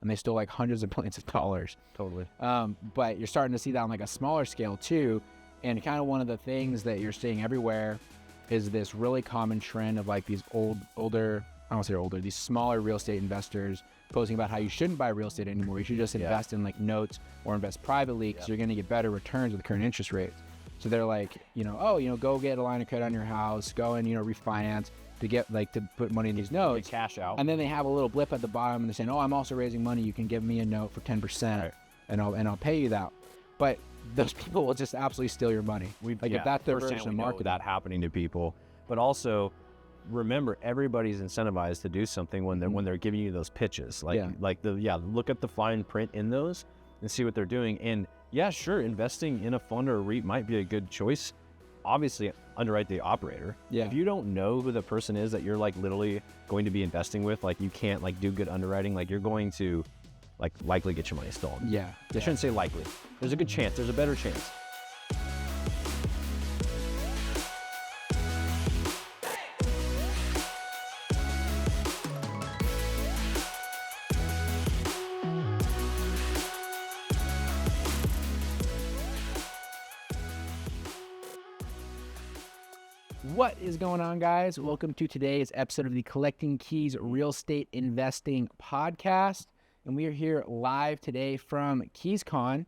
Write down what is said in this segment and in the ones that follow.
and they stole like hundreds of millions of dollars. Totally. But you're starting to see that on like a smaller scale too. And kind of one of the things that you're seeing everywhere is this really common trend of like these older, I don't want to say older, these smaller real estate investors posting about how you shouldn't buy real estate anymore. You should just invest in like notes or invest privately because you're going to get better returns with the current interest rates. So they're like, go get a line of credit on your house, go and, refinance to get like to put money in these notes. Cash out. And then they have a little blip at the bottom and they're saying, I'm also raising money. You can give me a note for 10% and I'll pay you that. But those people will just absolutely steal your money. If that's their version of marketing. That happening to people. But also, remember, everybody's incentivized to do something when they're giving you those pitches. Look at the fine print in those and see what they're doing. And yeah, sure, investing in a fund or a REIT might be a good choice. Obviously, underwrite the operator. Yeah. If you don't know who the person is that you're like literally going to be investing with, like you can't like do good underwriting, like you're going to like likely get your money stolen. Yeah. They shouldn't say likely. There's a good chance. There's a better chance. What is going on, guys? Welcome to today's episode of the Collecting Keys Real Estate Investing Podcast. And we are here live today from KeysCon.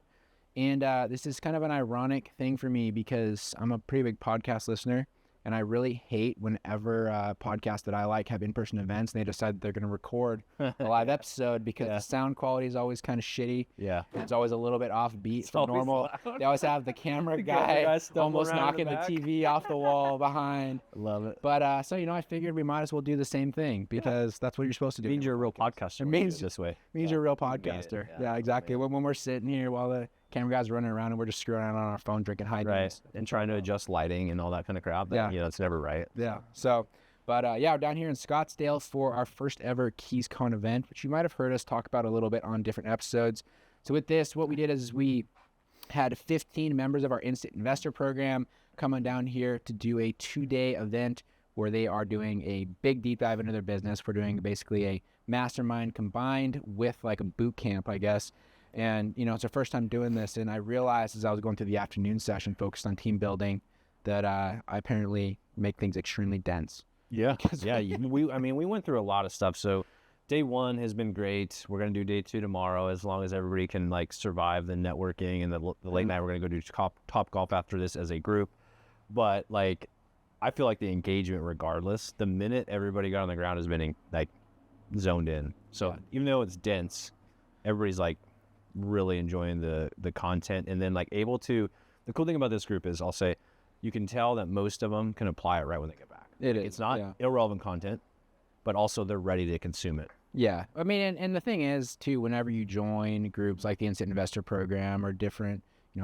And this is kind of an ironic thing for me because I'm a pretty big podcast listener. And I really hate whenever podcasts that I like have in-person events and they decide that they're going to record a live episode because the sound quality is always kind of shitty. Yeah. It's always a little bit offbeat from normal. They always have the camera guy almost knocking the TV off the wall behind. Love it. But so, I figured we might as well do the same thing because that's what you're supposed to do. It means you're a real podcaster. It means this way. Means you're a real podcaster. Yeah, exactly. When we're sitting here while the camera guy's running around and we're just screwing around on our phone drinking high noons. And trying to adjust lighting and all that kind of crap. It's never right. Yeah. So, but we're down here in Scottsdale for our first ever KeysCon event, which you might have heard us talk about a little bit on different episodes. So with this, what we did is we had 15 members of our Instant Investor program coming down here to do a 2-day event where they are doing a big deep dive into their business. We're doing basically a mastermind combined with like a boot camp, I guess. And, it's our first time doing this. And I realized as I was going through the afternoon session focused on team building that I apparently make things extremely dense. Yeah. We went through a lot of stuff. So day 1 has been great. We're going to do day 2 tomorrow as long as everybody can like survive the networking and the late night. We're going to go do top golf after this as a group. But like, I feel like the engagement regardless, the minute everybody got on the ground has been like zoned in. So even though it's dense, everybody's like really enjoying the content and then like able to, the cool thing about this group is I'll say you can tell that most of them can apply it right when they get back. It's not irrelevant content, but also they're ready to consume it. Yeah. I mean, and the thing is too, whenever you join groups like the Instant Investor program or different,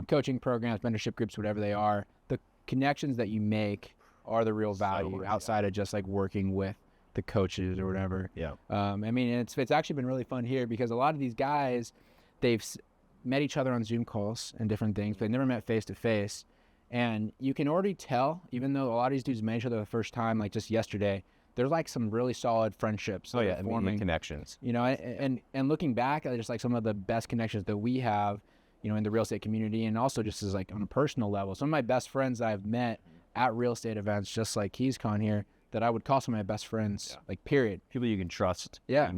coaching programs, mentorship groups, whatever they are, the connections that you make are the real value outside of just like working with the coaches or whatever. Yeah. It's actually been really fun here because a lot of these guys, they've met each other on Zoom calls and different things, but they never met face to face. And you can already tell, even though a lot of these dudes met each other the first time, like just yesterday, there's like some really solid friendships. Forming connections. And looking back at just like some of the best connections that we have, in the real estate community, and also just as like on a personal level. Some of my best friends that I've met at real estate events, just like KeysCon here, that I would call some of my best friends, like period. People you can trust, that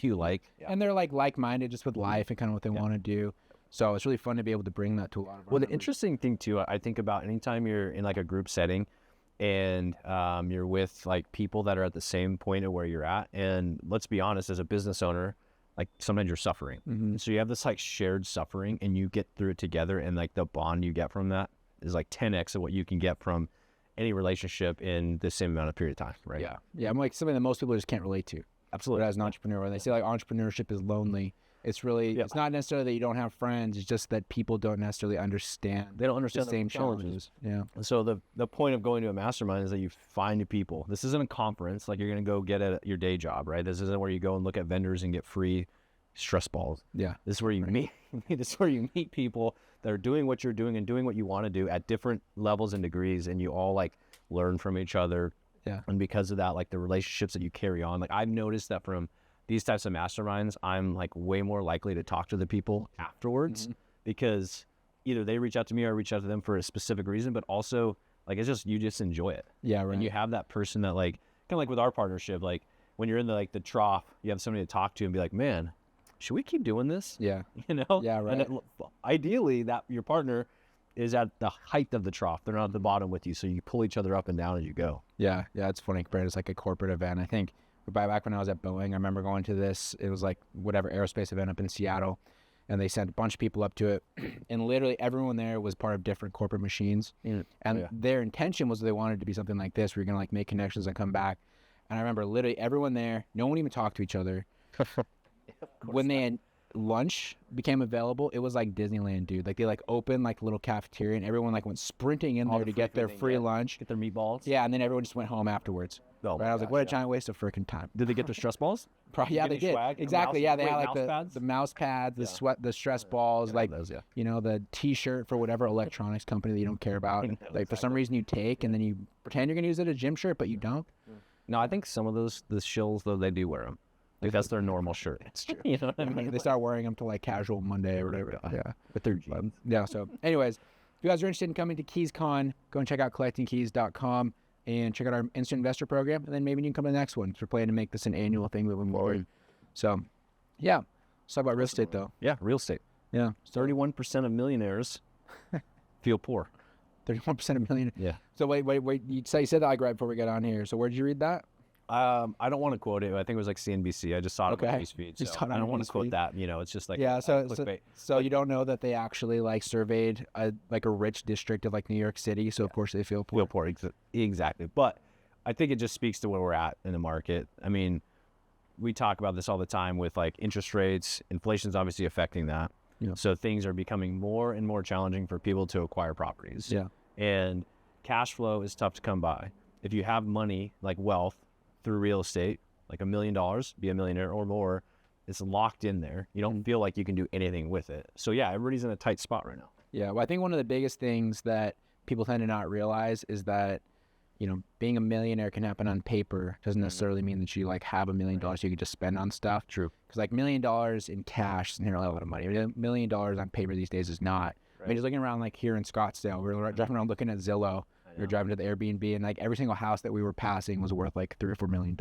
you like. Yeah. And they're like-minded just with life and kind of what they want to do. So it's really fun to be able to bring that to a lot of our members. The interesting thing too, I think about anytime you're in like a group setting and you're with like people that are at the same point of where you're at. And let's be honest, as a business owner, like sometimes you're suffering. Mm-hmm. So you have this like shared suffering and you get through it together, and like the bond you get from that is like 10x of what you can get from any relationship in the same amount of period of time, right? Yeah. I'm like something that most people just can't relate to. Absolutely. But as an entrepreneur, when they say like entrepreneurship is lonely, it's really, it's not necessarily that you don't have friends. It's just that people don't necessarily understand. They don't understand the same challenges. Yeah. So the point of going to a mastermind is that you find new people. This isn't a conference like you're going to go get at your day job, right? This isn't where you go and look at vendors and get free stress balls. Yeah. This is where you meet. This is where you meet people that are doing what you're doing and doing what you want to do at different levels and degrees, and you all like learn from each other. Yeah. And because of that, like the relationships that you carry on, like I've noticed that from these types of masterminds, I'm like way more likely to talk to the people afterwards because either they reach out to me or I reach out to them for a specific reason, but also like it's just, you just enjoy it. Yeah, right. And you have that person that like, kind of like with our partnership, like when you're in the like the trough, you have somebody to talk to and be like, man, should we keep doing this? Yeah. You know? Yeah, right. And ideally that your partner is at the height of the trough. They're not at the bottom with you. So you pull each other up and down as you go. Yeah. Yeah. It's funny compared to like a corporate event. I think back when I was at Boeing, I remember going to this, it was like whatever aerospace event up in Seattle, and they sent a bunch of people up to it, and literally everyone there was part of different corporate machines. And their intention was they wanted to be something like this, where you're going to like make connections and come back. And I remember literally everyone there, no one even talked to each other. When they had lunch became available, it was like Disneyland, dude. Like they like opened like a little cafeteria and everyone like went sprinting in there to get their free lunch. Get their meatballs. Yeah, and then everyone just went home afterwards. Oh, right? I was like, what a giant waste of freaking time. Did they get their stress balls? Yeah, they did. Swag? Exactly. Yeah, they had like pads? the mouse pads, the stress balls, like those, you know, the T-shirt for whatever electronics company that you don't care about. Like for some reason you take and then you pretend you're gonna use it as a gym shirt, but you don't. No, I think some of the shills though, they do wear them. Like that's their normal shirt. That's true. You know what I mean? They start wearing them to like casual Monday or whatever. Yeah. With their jeans. Yeah. So, anyways, if you guys are interested in coming to KeysCon, go and check out collectingkeys.com and check out our instant investor program, and then maybe you can come to the next one. We're planning to make this an annual thing moving forward. So, yeah. Let's talk about real estate though. Yeah, real estate. Yeah. 31% of millionaires feel poor. 31% of millionaires. Yeah. So wait. You said that like right before we got on here. So where did you read that? I don't want to quote it. I think it was like CNBC. I just saw it on my feed. So I don't want to quote that. You know, it's just like so you don't know that they actually like surveyed a rich district of like New York City. So of course they feel poor. Exactly. But I think it just speaks to where we're at in the market. I mean, we talk about this all the time with like interest rates. Inflation's obviously affecting that. Yeah. So things are becoming more and more challenging for people to acquire properties. Yeah. And cash flow is tough to come by. If you have money like wealth through real estate, like $1 million, be a millionaire or more, it's locked in there. You don't feel like you can do anything with it. So yeah, everybody's in a tight spot right now. Yeah, well, I think one of the biggest things that people tend to not realize is that, you know, being a millionaire can happen on paper. Doesn't necessarily mean that you like have $1 million you can just spend on stuff. True. Because like $1 million in cash isn't really a lot of money. I mean, $1 million on paper these days is not. I mean, just looking around like here in Scottsdale, we were driving around looking at Zillow. We were driving to the Airbnb, and like every single house that we were passing was worth like $3 or $4 million.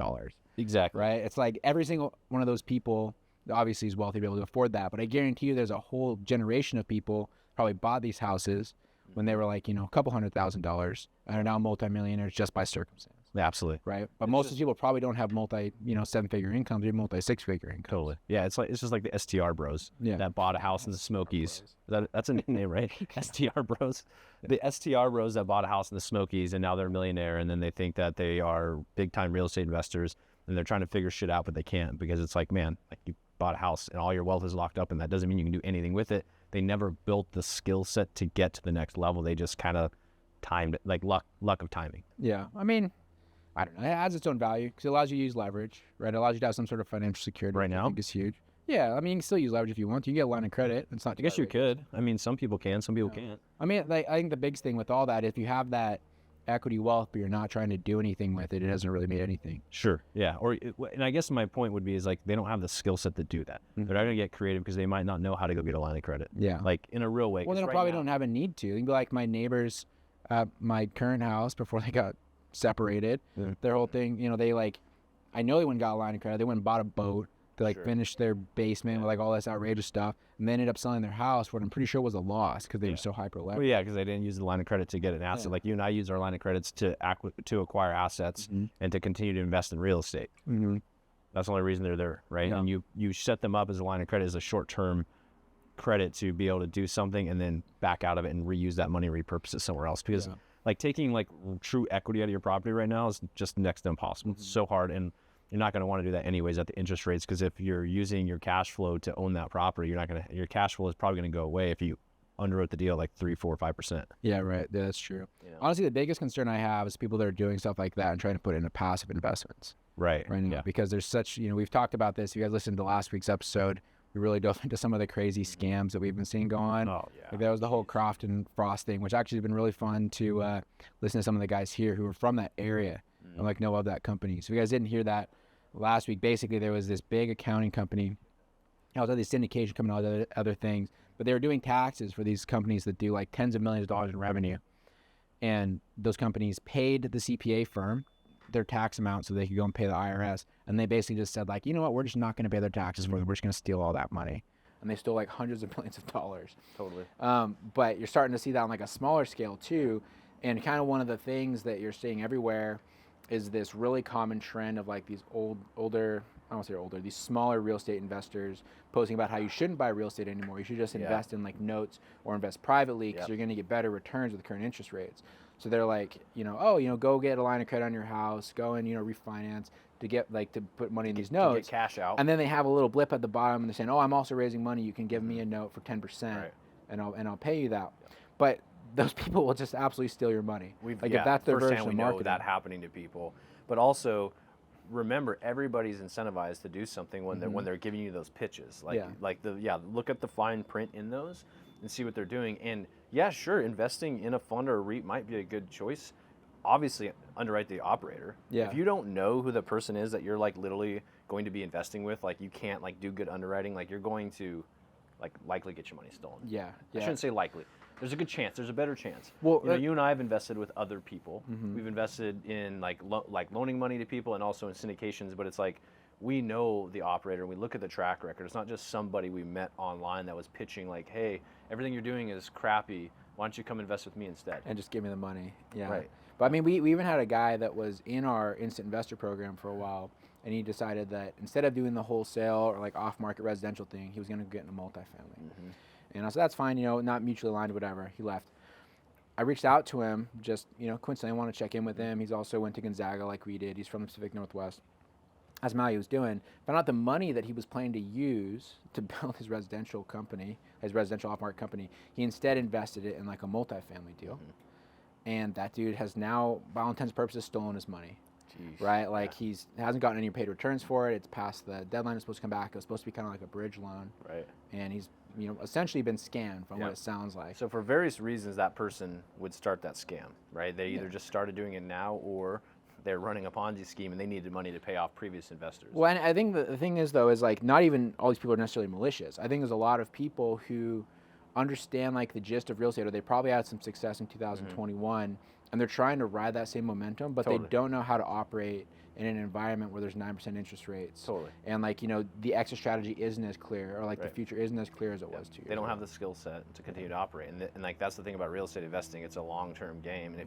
Exactly. Right? It's like every single one of those people obviously is wealthy to be able to afford that. But I guarantee you there's a whole generation of people probably bought these houses when they were like, you know, a couple $100,000 and are now multimillionaires just by circumstance. Yeah, absolutely. Right. But most of these people probably don't have seven-figure incomes, even multi-six-figure incomes. Totally. Yeah, it's just like the STR bros that bought a house in the Smokies. That's a nickname, right? STR bros. The STR bros that bought a house in the Smokies and now they're a millionaire, and then they think that they are big-time real estate investors and they're trying to figure shit out, but they can't, because it's like, man, like you bought a house and all your wealth is locked up, and that doesn't mean you can do anything with it. They never built the skill set to get to the next level. They just kind of timed it, like luck of timing. Yeah. I mean, I don't know. It has its own value because it allows you to use leverage, right? It allows you to have some sort of financial security. Right now? I think is huge. Yeah. I mean, you can still use leverage if you want to. You get a line of credit. It's not. I guess you could. I mean, some people can, some people can't. I mean, like, I think the biggest thing with all that, if you have that equity wealth, but you're not trying to do anything with it, it doesn't really mean anything. Sure. Yeah. And I guess my point would be is like, they don't have the skill set to do that. They're not going to get creative because they might not know how to go get a line of credit. Yeah. Like in a real way. Well, they probably don't have a need to. You can be like my neighbors at my current house before they got separated. Their whole thing, you know, they like, I know they went and got a line of credit. They went and bought a boat. They like finished their basement with like all this outrageous stuff, and they ended up selling their house, what I'm pretty sure was a loss because they were so hyper leveraged. Well, yeah, because they didn't use the line of credit to get an asset. Like you and I use our line of credits to acquire assets and to continue to invest in real estate. That's the only reason they're there, right? Yeah. And you set them up as a line of credit as a short-term credit to be able to do something and then back out of it and reuse that money, repurpose it somewhere else. Because like taking like true equity out of your property right now is just next to impossible. It's so hard, and you're not going to want to do that anyways at the interest rates, because if you're using your cash flow to own that property, your cash flow is probably going to go away if you underwrote the deal like 3%, 4%, 5%. Yeah, right. Yeah, that's true. Honestly, the biggest concern I have is people that are doing stuff like that and trying to put it into passive investments. Right now, because there's such, you know, we've talked about this. If you guys listened to last week's episode, we really dove into some of the crazy scams that we've been seeing go on. Oh, yeah. Like that was the whole Croft and Frost thing, which actually has been really fun to listen to some of the guys here who are from that area and like know of that company. So if you guys didn't hear that, last week. Basically, there was this big accounting company. I was at this syndication company, all the other things, but they were doing taxes for these companies that do like tens of millions of dollars in revenue. And those companies paid the CPA firm their tax amount so they could go and pay the IRS. And they basically just said, like, you know what, we're just not going to pay their taxes for them. We're just going to steal all that money. And they stole like hundreds of millions of dollars. Totally. But you're starting to see that on like a smaller scale too. And kind of one of the things that you're seeing everywhere is this really common trend of like these older, I don't say older, these smaller real estate investors posting about how you shouldn't buy real estate anymore. You should just invest in like notes or invest privately because you're going to get better returns with the current interest rates. So they're like, go get a line of credit on your house, go and, refinance to get like to put money in these notes. To get cash out. And then they have a little blip at the bottom and they're saying, oh, I'm also raising money. You can give me a note for 10% Right. and I'll pay you that. But those people will just absolutely steal your money. If that's their version of we marketing. know that happening to people. But also, remember, everybody's incentivized to do something when they're giving you those pitches. Look at the fine print in those and see what they're doing. And yeah, sure, investing in a fund or a REIT might be a good choice. Obviously, underwrite the operator. Yeah. If you don't know who the person is that you're like literally going to be investing with, like you can't like do good underwriting, like you're going to like likely get your money stolen. Yeah. I shouldn't say likely. There's a good chance. There's a better chance. Well, you and I have invested with other people. We've invested in like loaning money to people and also in syndications. But it's like we know the operator. We look at the track record. It's not just somebody we met online that was pitching like, "Hey, everything you're doing is crappy. Why don't you come invest with me instead?" And just give me the money. Yeah. Right. But I mean, we even had a guy that was in our instant investor program for a while, and he decided that instead of doing the wholesale or like off-market residential thing, he was going to get into multifamily. And I said, that's fine, not mutually aligned, whatever. He left. I reached out to him, just, coincidentally, I want to check in with him. He's also went to Gonzaga like we did. He's from the Pacific Northwest. Asked him how he was doing. Found out the money that he was planning to use to build his residential company, his residential off-market company, he instead invested it in like a multifamily deal. And that dude has now, by all intents and purposes, stolen his money. Jeez. Right? Like hasn't gotten any paid returns for it. It's past the deadline. It's supposed to come back. It was supposed to be kind of like a bridge loan. Right. And he's essentially been scammed from what it sounds like. So for various reasons, that person would start that scam, right? They either just started doing it now, or they're running a Ponzi scheme and they needed money to pay off previous investors. Well, and I think the thing is, though, is like not even all these people are necessarily malicious. I think there's a lot of people who understand like the gist of real estate, or they probably had some success in 2021, and they're trying to ride that same momentum, but they don't know how to operate in an environment where there's 9% interest rates. And like, the exit strategy isn't as clear, or like the future isn't as clear as it was 2 years ago. They don't have the skill set to continue to operate. And like, that's the thing about real estate investing. It's a long-term game. And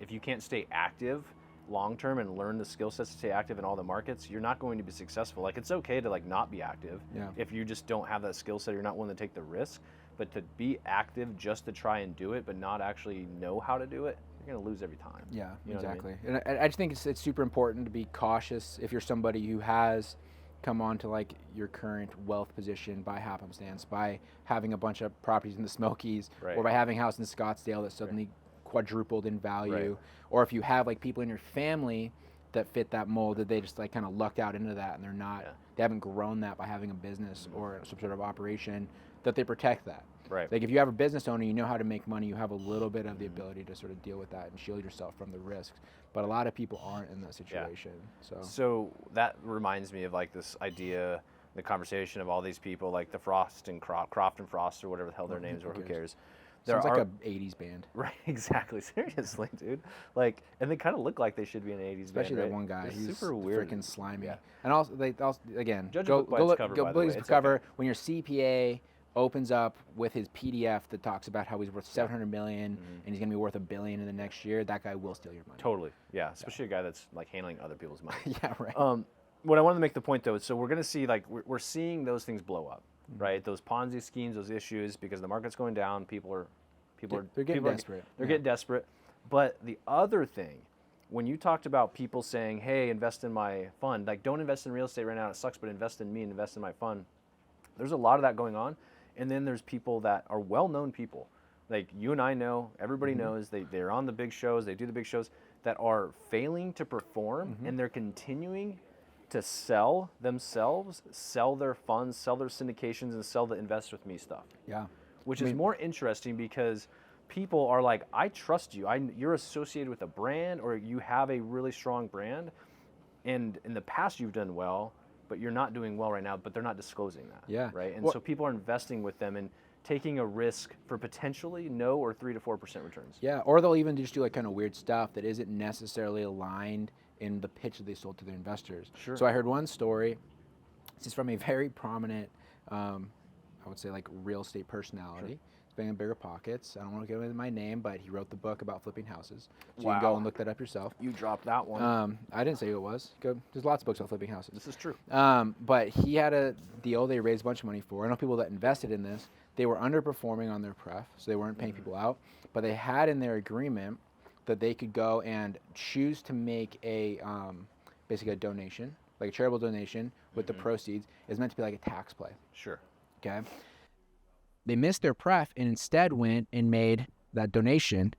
if you can't stay active long-term and learn the skill sets to stay active in all the markets, you're not going to be successful. Like, it's okay to like not be active. If you just don't have that skill set, you're not willing to take the risk. But to be active just to try and do it, but not actually know how to do it, you're going to lose every time. Yeah, you know exactly. What I mean? And I just think it's super important to be cautious if you're somebody who has come on to like your current wealth position by happenstance, by having a bunch of properties in the Smokies, or by having a house in Scottsdale that suddenly quadrupled in value, or if you have like people in your family that fit that mold, that they just like kind of lucked out into that, and they're not, they haven't grown that by having a business or some sort of operation, that they protect that. Like if you have a business owner, you know how to make money, you have a little bit of the ability to sort of deal with that and shield yourself from the risks. But a lot of people aren't in that situation. So that reminds me of like this idea, the conversation of all these people, like the Frost and Croft and Frost, or whatever the hell their names were, who cares? Sounds like a 80s band. Right, exactly. Seriously, dude. Like, and they kind of look like they should be an 80s band. Especially that one guy. He's He's super weird. Freaking slimy. And also, again, Judge go a book by its look, cover, go by the look way. at It's the cover. okay. When your CPA opens up with his PDF that talks about how he's worth $700 million and he's going to be worth $1 billion in the next year, that guy will steal your money. Totally. Yeah, especially a guy that's like handling other people's money. Yeah, right. What I wanted to make the point though, so we're going to see like we're seeing those things blow up, right? Those Ponzi schemes, those issues, because the market's going down, they're getting desperate. They're getting desperate. But the other thing, when you talked about people saying, "Hey, invest in my fund," like don't invest in real estate right now, it sucks, but invest in me and invest in my fund. There's a lot of that going on. And then there's people that are well-known people, like you and I know, everybody knows, they're on the big shows, they do the big shows, that are failing to perform, and they're continuing to sell themselves, sell their funds, sell their syndications, and sell the invest with me stuff. Yeah. Which is more interesting because people are like, I trust you. You're associated with a brand, or you have a really strong brand. And in the past, you've done well, but you're not doing well right now, but they're not disclosing that. Yeah. Right. And Well- so people are investing with them and taking a risk for potentially no or 3 to 4% returns. Yeah, or they'll even just do like kind of weird stuff that isn't necessarily aligned in the pitch that they sold to their investors. Sure. So I heard one story. This is from a very prominent, I would say like real estate personality. He's been in bigger pockets. I don't want to give him my name, but he wrote the book about flipping houses. So you can go Wow. and look that up yourself. You dropped that one. I didn't say who it was. There's lots of books on flipping houses. This is true. But he had a deal they raised a bunch of money for. I know people that invested in this. They were underperforming on their pref, so they weren't paying people out. But they had in their agreement that they could go and choose to make a basically a donation, like a charitable donation with the proceeds. It's meant to be like a tax play. Sure. Okay. They missed their pref and instead went and made that donation,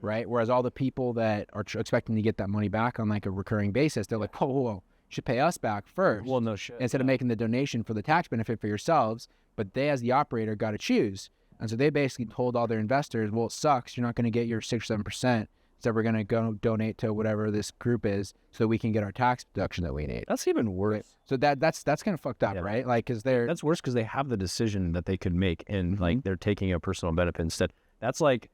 right? Whereas all the people that are expecting to get that money back on like a recurring basis, they're like, whoa, whoa, whoa, you should pay us back first. Well, no shit. Instead of making the donation for the tax benefit for yourselves, but they as the operator got to choose. And so they basically told all their investors, well, it sucks. You're not going to get your 6 or 7%. So we're going to go donate to whatever this group is so we can get our tax deduction that we need. That's even worse. So that's kind of fucked up, Yeah. right? Like, because they're... That's worse because they have the decision that they could make, and like they're taking a personal benefit instead. That's like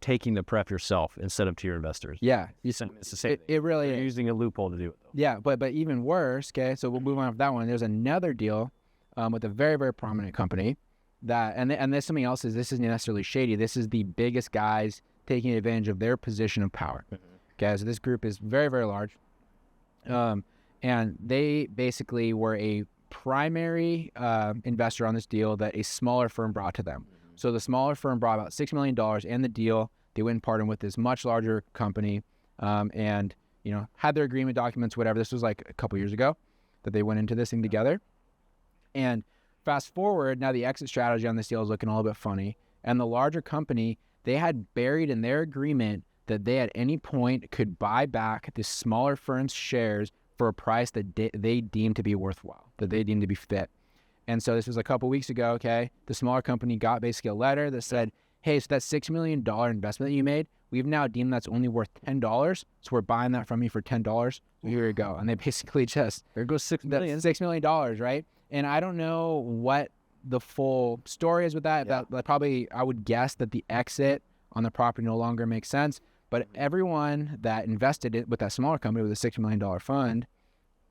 taking the pref yourself instead of to your investors. Yeah. It's the same thing. It really They're is. using a loophole to do it, though. Yeah, but even worse, okay, so we'll move on with that one. There's another deal with a very, very prominent company that, and there's something else, this isn't necessarily shady. This is the biggest guys taking advantage of their position of power. Okay, so this group is very, very large. And they basically were a primary investor on this deal that a smaller firm brought to them. So the smaller firm brought about $6 million in the deal. They went and partnered with this much larger company and, you know, had their agreement documents, whatever. This was like a couple years ago that they went into this thing together. And fast forward, now the exit strategy on this deal is looking a little bit funny. And the larger company, they had buried in their agreement that they at any point could buy back this smaller firm's shares for a price that they deemed to be worthwhile, that they deemed to be fit. And so this was a couple weeks ago, okay? The smaller company got basically a letter that said, hey, so that $6 million investment that you made, we've now deemed that's only worth $10, so we're buying that from you for $10. So here you go. And they basically just... There goes $6 million. $6 million, right? And I don't know what the full story is with that. Yeah. That probably, I would guess that the exit on the property no longer makes sense. But everyone that invested it with that smaller company with a $6 million fund,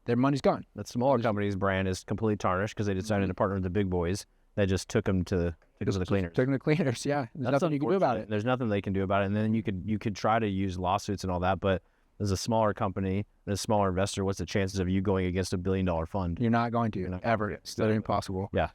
their money's gone. That smaller company's brand is completely tarnished because they decided to partner with the big boys that just took them to the cleaners. Took them to cleaners, yeah. There's nothing you can do about it. There's nothing they can do about it. And then you could try to use lawsuits and all that, but as a smaller company, and a smaller investor, what's the chances of you going against $1 billion fund? You're not going to, You're not ever. going to. It's literally impossible. Yeah,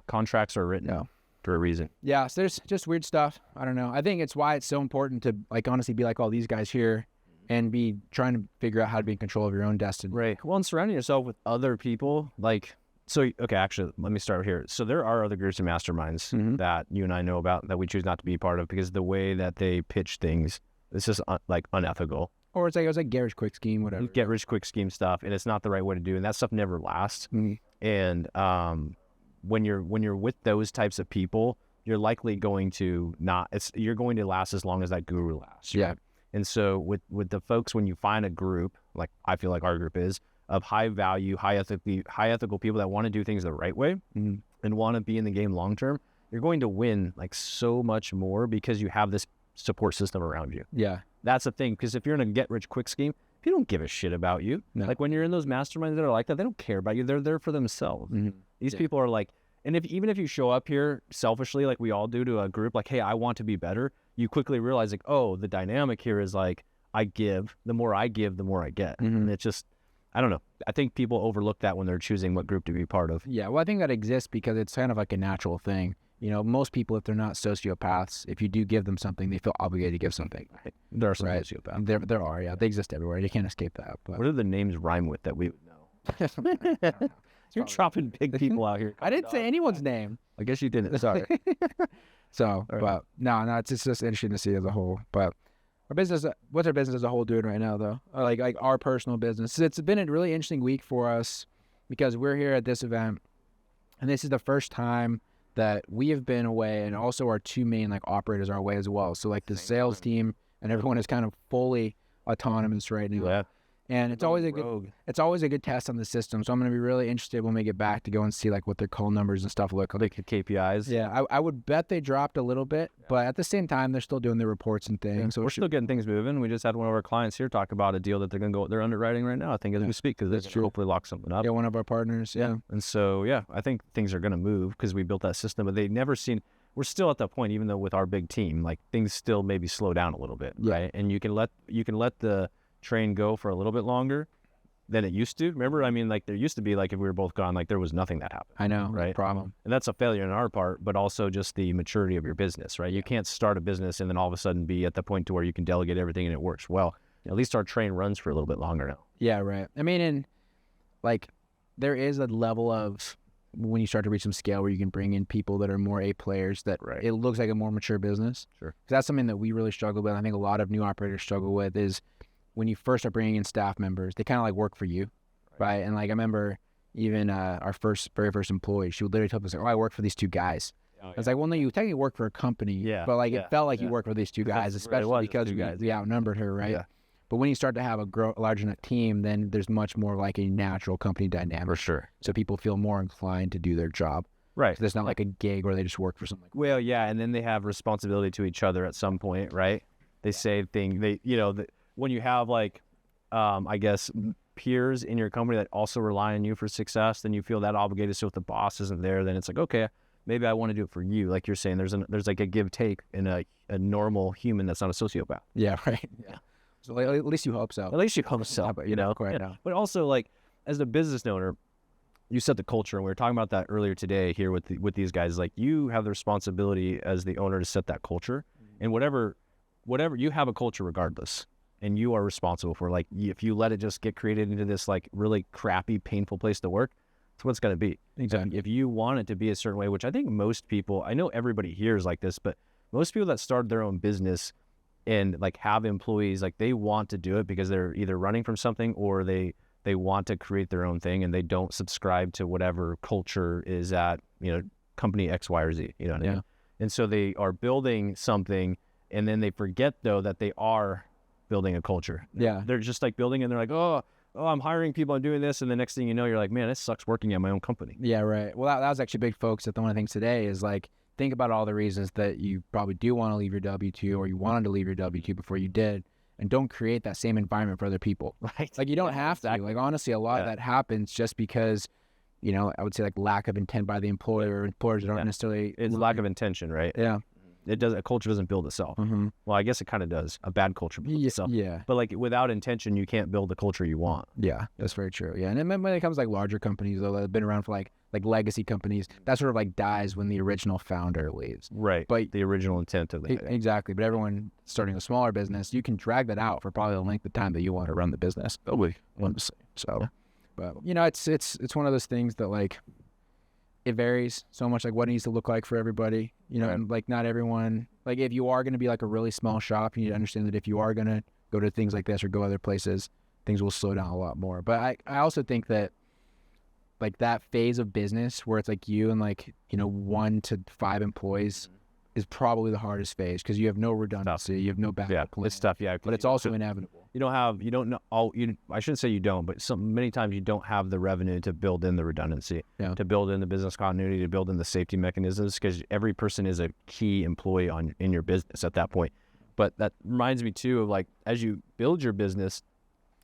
contracts are written for a reason. Yeah, so there's just weird stuff. I don't know. I think it's why it's so important to, like, honestly be like all these guys here and be trying to figure out how to be in control of your own destiny. Right. Well, and surrounding yourself with other people, like, so, okay, actually, let me start here. So there are other groups and masterminds that you and I know about that we choose not to be part of because the way that they pitch things, it's just unethical. Or it's like get rich quick scheme, whatever. Get rich quick scheme stuff, and it's not the right way to do, and that stuff never lasts. And when you're with those types of people, you're likely going to you're going to last as long as that guru lasts. Yeah. Right? And so with the folks, when you find a group, like I feel like our group is, of high value, high ethical people that want to do things the right way and want to be in the game long term, you're going to win like so much more because you have this support system around you. Yeah. That's the thing, because if you're in a get rich quick scheme, people don't give a shit about you. No. Like when you're in those masterminds that are like that, they don't care about you. They're there for themselves. These people are like, and even if you show up here selfishly, like we all do to a group, like, hey, I want to be better, you quickly realize like, oh, the dynamic here is like, I give, the more I give, the more I get. And it's just, I don't know. I think people overlook that when they're choosing what group to be part of. Yeah, well, I think that exists because it's kind of like a natural thing. You know, most people, if they're not sociopaths, if you do give them something, they feel obligated to give something. There are some Right. sociopaths. There are, yeah. They exist everywhere. You can't escape that. But What do the names rhyme with that we would know? You're dropping big people out here. I didn't say anyone's name. I guess you didn't. Sorry. So, right. but no, it's just interesting to see as a whole. But our business, what's our business as a whole doing right now, though? Like our personal business. It's been a really interesting week for us because we're here at this event, and this is the first time that we have been away, and also our two main like operators are away as well. So like the sales team and everyone is kind of fully autonomous right now. Yeah. And it's always a good test on the system. So I'm going to be really interested when we get back to go and see like what their call numbers and stuff look like. KPIs. Yeah, I would bet they dropped a little bit, but at the same time, they're still doing their reports and things. Yeah. So we're still getting things moving. We just had one of our clients here talk about a deal that they're underwriting right now, I think, as we speak, because they're hopefully lock something up. Yeah, one of our partners. Yeah. And so, I think things are going to move because we built that system, but they've never seen. We're still at that point, even though with our big team, like things still maybe slow down a little bit, right? And you can let the train go for a little bit longer than it used to. Remember, I mean, like there used to be like if we were both gone, like there was nothing that happened. I know, right? Problem. And that's a failure on our part, but also just the maturity of your business, right? You can't start a business and then all of a sudden be at the point to where you can delegate everything and it works well. At least our train runs for a little bit longer now. Yeah, right. I mean, and like there is a level of when you start to reach some scale where you can bring in people that are more A players that it looks like a more mature business. Sure. Because that's something that we really struggle with. I think a lot of new operators struggle with is when you first start bringing in staff members, they kind of like work for you, right? And like I remember even our very first employee, she would literally tell us, like, "Oh, I work for these two guys." I was like, "Well, no, you technically work for a company, but like it felt like you work for these two guys, especially because we outnumbered her, right?" Yeah. But when you start to have a large enough team, then there's much more like a natural company dynamic. For sure. So people feel more inclined to do their job. Right. So there's not like a gig where they just work for something. Well, yeah, and then they have responsibility to each other at some point, right? They say things, when you have like, I guess, peers in your company that also rely on you for success, then you feel that obligated. So if the boss isn't there, then it's like, okay, maybe I want to do it for you. Like you're saying, there's like a give take in a normal human that's not a sociopath. Yeah, right. Yeah. So like, at least you hope so. At least you hope so. But But also, like as a business owner, you set the culture, and we were talking about that earlier today here with these guys. Like you have the responsibility as the owner to set that culture, and whatever you have a culture regardless, and you are responsible for. Like if you let it just get created into this like really crappy, painful place to work, that's what it's going to be. Exactly. If you want it to be a certain way, which I think most people, I know everybody here is like this, but most people that start their own business and like have employees, like they want to do it because they're either running from something or they want to create their own thing, and they don't subscribe to whatever culture is at, company X, Y, or Z, you know what I mean? And so they are building something, and then they forget though that they are building a culture. Yeah. They're just like building, and they're like, oh, I'm hiring people, I'm doing this, and the next thing you know, you're like, man, it sucks working at my own company. Yeah, right. Well, that was actually a big focus at one of the things today is like, think about all the reasons that you probably do want to leave your W-2 or you wanted to leave your W-2 before you did, and don't create that same environment for other people. Right. Like you don't have to. Like honestly, a lot of that happens just because, I would say like lack of intent by the employer. Employers don't necessarily. It's lack of intention, right? Yeah. A culture doesn't build itself. Mm-hmm. Well, I guess it kind of does. A bad culture builds itself. Yeah. But like without intention, you can't build the culture you want. Yeah, that's very true. Yeah. And then when it comes to like larger companies though, that have been around for like legacy companies, that sort of like dies when the original founder leaves. Right. But the original intent of it. Exactly. But everyone starting a smaller business, you can drag that out for probably the length of time that you want to run the business. Totally. Honestly. So, but it's one of those things that like, it varies so much, like what it needs to look like for everybody, and like not everyone, like if you are going to be like a really small shop, you need to understand that if you are going to go to things like this or go other places, things will slow down a lot more. But I also think that like that phase of business where it's like you and like, 1 to 5 employees is probably the hardest phase because you have no redundancy, you have no backup plan. It's tough, but it's also inevitable. I shouldn't say you don't, but many times you don't have the revenue to build in the redundancy, to build in the business continuity, to build in the safety mechanisms, because every person is a key employee in your business at that point. But that reminds me too of like, as you build your business,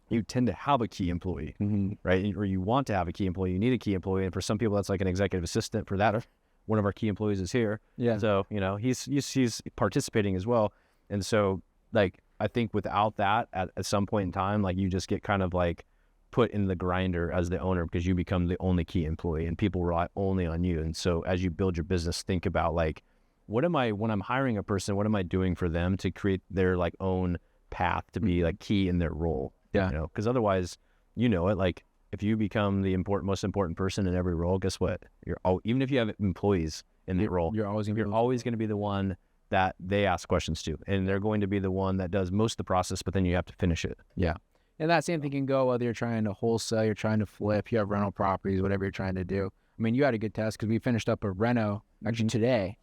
you tend to have a key employee, right? Or you want to have a key employee, you need a key employee. And for some people, that's like an executive assistant. For that, one of our key employees is here. Yeah. So, he's participating as well. And so like, I think without that at some point in time, like you just get kind of like put in the grinder as the owner because you become the only key employee and people rely only on you. And so as you build your business, think about like, when I'm hiring a person, what am I doing for them to create their like own path to be like key in their role? Yeah. Because otherwise, like if you become the most important person in every role, guess what? Even if you have employees in that role, you're always going to be the one that they ask questions to, and they're going to be the one that does most of the process, but then you have to finish it. Yeah. And that same thing can go whether you're trying to wholesale, you're trying to flip, you have rental properties, whatever you're trying to do. I mean, you had a good test because we finished up a reno actually today,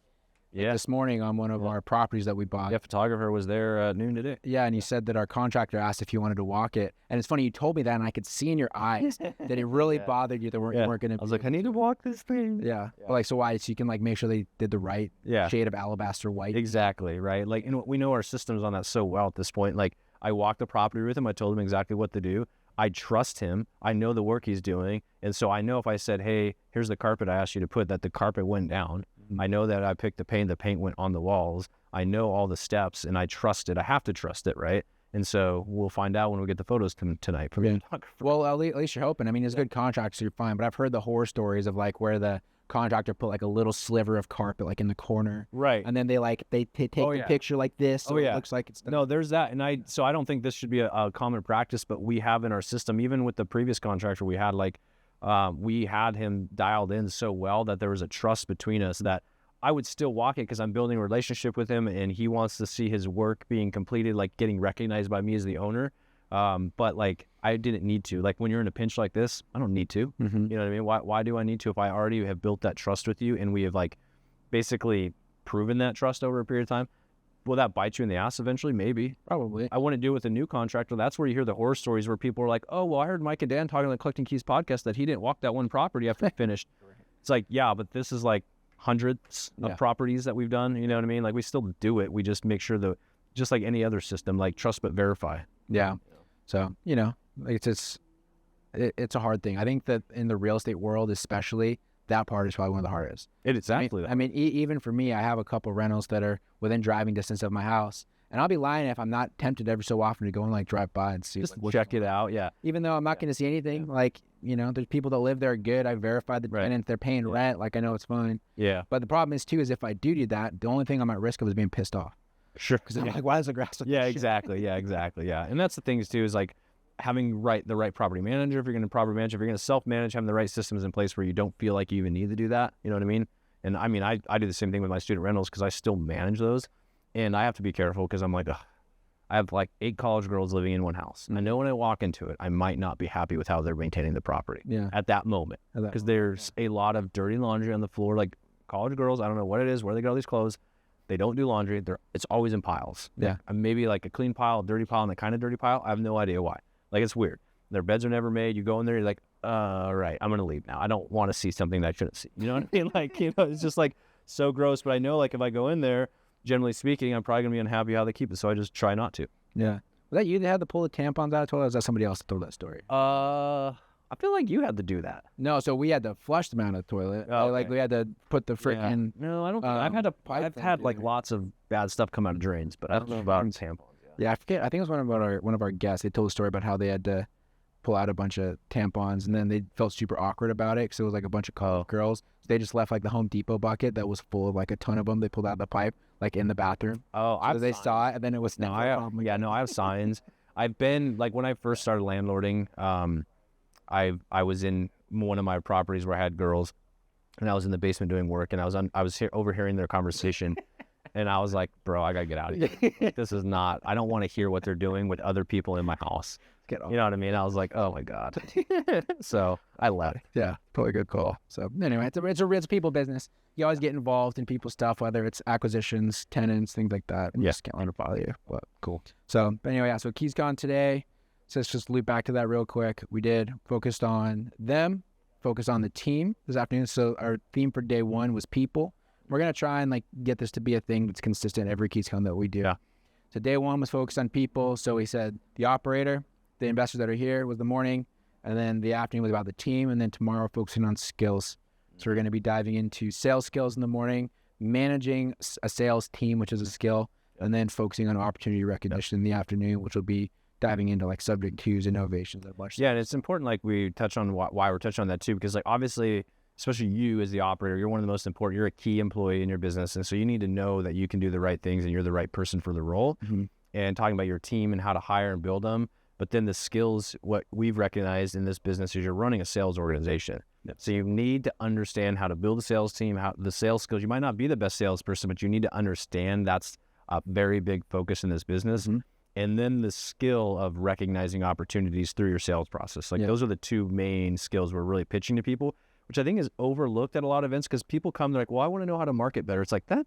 Yeah. This morning on one of our properties that we bought. Yeah, photographer was there at noon today. Yeah, and he said that our contractor asked if you wanted to walk it. And it's funny, you told me that, and I could see in your eyes that it really bothered you that you weren't going to. I was like, I need to walk this thing. Yeah. Like, so why? So you can like make sure they did the right shade of alabaster white. Exactly, right? Like, and we know our systems on that so well at this point. Like, I walked the property with him. I told him exactly what to do. I trust him. I know the work he's doing. And so I know if I said, hey, here's the carpet I asked you to put, that the carpet went down. I know that I picked the paint went on the walls. I know all the steps, and I trust it. I have to trust it, right? And so we'll find out when we get the photos tonight from the photographer. Well, at least you're hoping. I mean, it's a good contract, so you're fine. But I've heard the horror stories of like where the contractor put like a little sliver of carpet like in the corner, right? And then they take the picture like this, so it looks like it's done. No, there's that, and I don't think this should be a common practice, but we have in our system, even with the previous contractor we had, like we had him dialed in so well that there was a trust between us that I would still walk it because I'm building a relationship with him, and he wants to see his work being completed, like getting recognized by me as the owner. But like I didn't need to. Like when you're in a pinch like this, I don't need to. You know what I mean? Why do I need to if I already have built that trust with you and we have like basically proven that trust over a period of time? Will that bite you in the ass eventually? Maybe. Probably. I wouldn't do it with a new contractor. That's where you hear the horror stories where people are like, oh, well, I heard Mike and Dan talking on the Collecting Keys podcast that he didn't walk that one property after he finished. It's like, yeah, but this is like hundreds of properties that we've done. You know what I mean? Like we still do it. We just make sure that just like any other system, like trust but verify. Yeah. So, you know, it's a hard thing. I think that in the real estate world, especially, that part is probably one of the hardest. I mean, even for me, I have a couple rentals that are within driving distance of my house, and I'll be lying if I'm not tempted every so often to go and like drive by and see. Just like, check it out. Yeah. Even though I'm not going to see anything, like, you know, there's people that live there good. I verified the tenant. They're paying rent. Like, I know it's fine. Yeah. But the problem is, too, is if I do that, the only thing I'm at risk of is being pissed off. Sure. Because I'm like, why is the grass look like exactly. Yeah, exactly. Yeah. And that's the things, too, is like having the right property manager. If you're going to property manage, if you're going to self-manage, having the right systems in place where you don't feel like you even need to do that. You know what I mean? And I mean, I do the same thing with my student rentals because I still manage those. And I have to be careful because I'm like, ugh, I have like 8 college girls living in one house. And I know when I walk into it, I might not be happy with how they're maintaining the property at that moment. Because there's a lot of dirty laundry on the floor. Like college girls, I don't know what it is, where they get all these clothes. They don't do laundry. It's always in piles. Yeah. Maybe like a clean pile, a dirty pile, and the kind of dirty pile. I have no idea why. Like it's weird. Their beds are never made. You go in there, you're like, all right, I'm going to leave now. I don't want to see something that I shouldn't see. You know what I mean? Like, you know, it's just like so gross. But I know like if I go in there, generally speaking, I'm probably going to be unhappy how they keep it. So I just try not to. Yeah. Was that you that had to pull the tampons out of the toilet, or was that somebody else that told that story? I feel like you had to do that. No, so we had to flush them out of the toilet. Oh, like we had to put the frickin'... Yeah. No, I don't think I've had like lots of bad stuff come out of drains, but I don't know about tampons. Yeah, I forget. I think it was one of our guests. They told a story about how they had to pull out a bunch of tampons, and then they felt super awkward about it because it was like a bunch of college girls. So they just left like the Home Depot bucket that was full of like a ton of them. They pulled out the pipe like in the bathroom. Oh, so they saw it, and then it was I have signs. I've been like when I first started landlording. I was in one of my properties where I had girls, and I was in the basement doing work, and I was overhearing their conversation. And I was like, bro, I got to get out of here. This is not, I don't want to hear what they're doing with other people in my house. You know what I mean? I was like, oh my God. So I left. Yeah, probably a good call. So anyway, it's a people business. You always get involved in people's stuff, whether it's acquisitions, tenants, things like that. And just can't let it bother you. But cool. So anyway, yeah, so KeysCon today. So let's just loop back to that real quick. We focused on them, focused on the team this afternoon. So our theme for day one was people. We're going to try and like get this to be a thing that's consistent every KeysCon that we do. Yeah. So day one was focused on people. So we said the operator, the investors that are here was the morning, and then the afternoon was about the team, and then tomorrow focusing on skills. So we're going to be diving into sales skills in the morning, managing a sales team, which is a skill, and then focusing on opportunity recognition in the afternoon, which will be diving into like subject twos, innovations, a bunch. Yeah, and it's important like we touch on why we're touching on that too, because like obviously, especially you as the operator, you're one of the most important, you're a key employee in your business. And so you need to know that you can do the right things and you're the right person for the role. Mm-hmm. And talking about your team and how to hire and build them. But then the skills, what we've recognized in this business is you're running a sales organization. Yep. So you need to understand how to build a sales team, how the sales skills. You might not be the best salesperson, but you need to understand that's a very big focus in this business. Mm-hmm. And then the skill of recognizing opportunities through your sales process. Like those are the two main skills we're really pitching to people, which I think is overlooked at a lot of events because people come, they're like, well, I want to know how to market better. It's like that.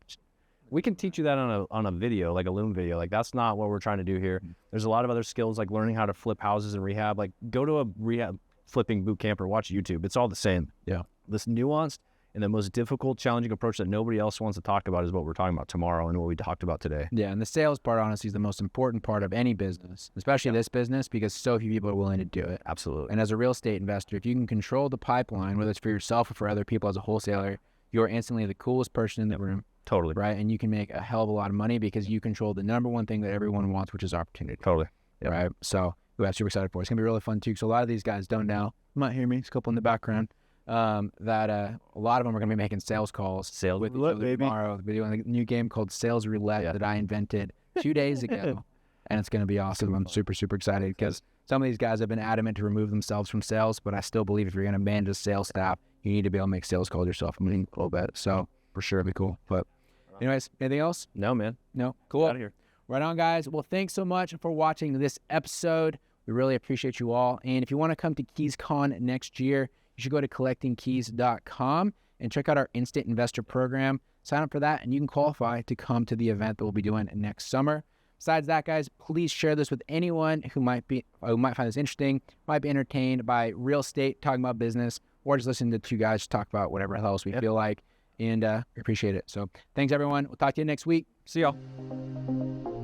We can teach you that on a video, like a Loom video. Like that's not what we're trying to do here. There's a lot of other skills like learning how to flip houses and rehab. Like go to a rehab flipping boot camp or watch YouTube. It's all the same. Yeah. This nuanced and the most difficult, challenging approach that nobody else wants to talk about is what we're talking about tomorrow and what we talked about today. Yeah, and the sales part, honestly, is the most important part of any business, especially this business, because so few people are willing to do it. Absolutely. And as a real estate investor, if you can control the pipeline, whether it's for yourself or for other people as a wholesaler, you're instantly the coolest person in the room. Totally. Right? And you can make a hell of a lot of money because you control the number one thing that everyone wants, which is opportunity. Totally. Yep. Right? So I'm super excited for it. It's going to be really fun, too. So a lot of these guys don't know. You might hear me. There's a couple in the background. That a lot of them are going to be making sales calls with each other tomorrow. We're doing a new game called Sales Roulette that I invented 2 days ago, and it's going to be awesome. I'm super, super excited because some of these guys have been adamant to remove themselves from sales, but I still believe if you're going to manage a sales staff, you need to be able to make sales calls yourself a little bit. So for sure, it'd be cool. But anyways, anything else? No, man. No? Cool. Out of here. Right on, guys. Well, thanks so much for watching this episode. We really appreciate you all. And if you want to come to KeysCon next year, you should go to collectingkeys.com and check out our Instant Investor Program. Sign up for that, and you can qualify to come to the event that we'll be doing next summer. Besides that, guys, please share this with anyone who might find this interesting, might be entertained by real estate, talking about business, or just listening to two guys talk about whatever else we feel like. And we appreciate it. So thanks, everyone. We'll talk to you next week. See y'all.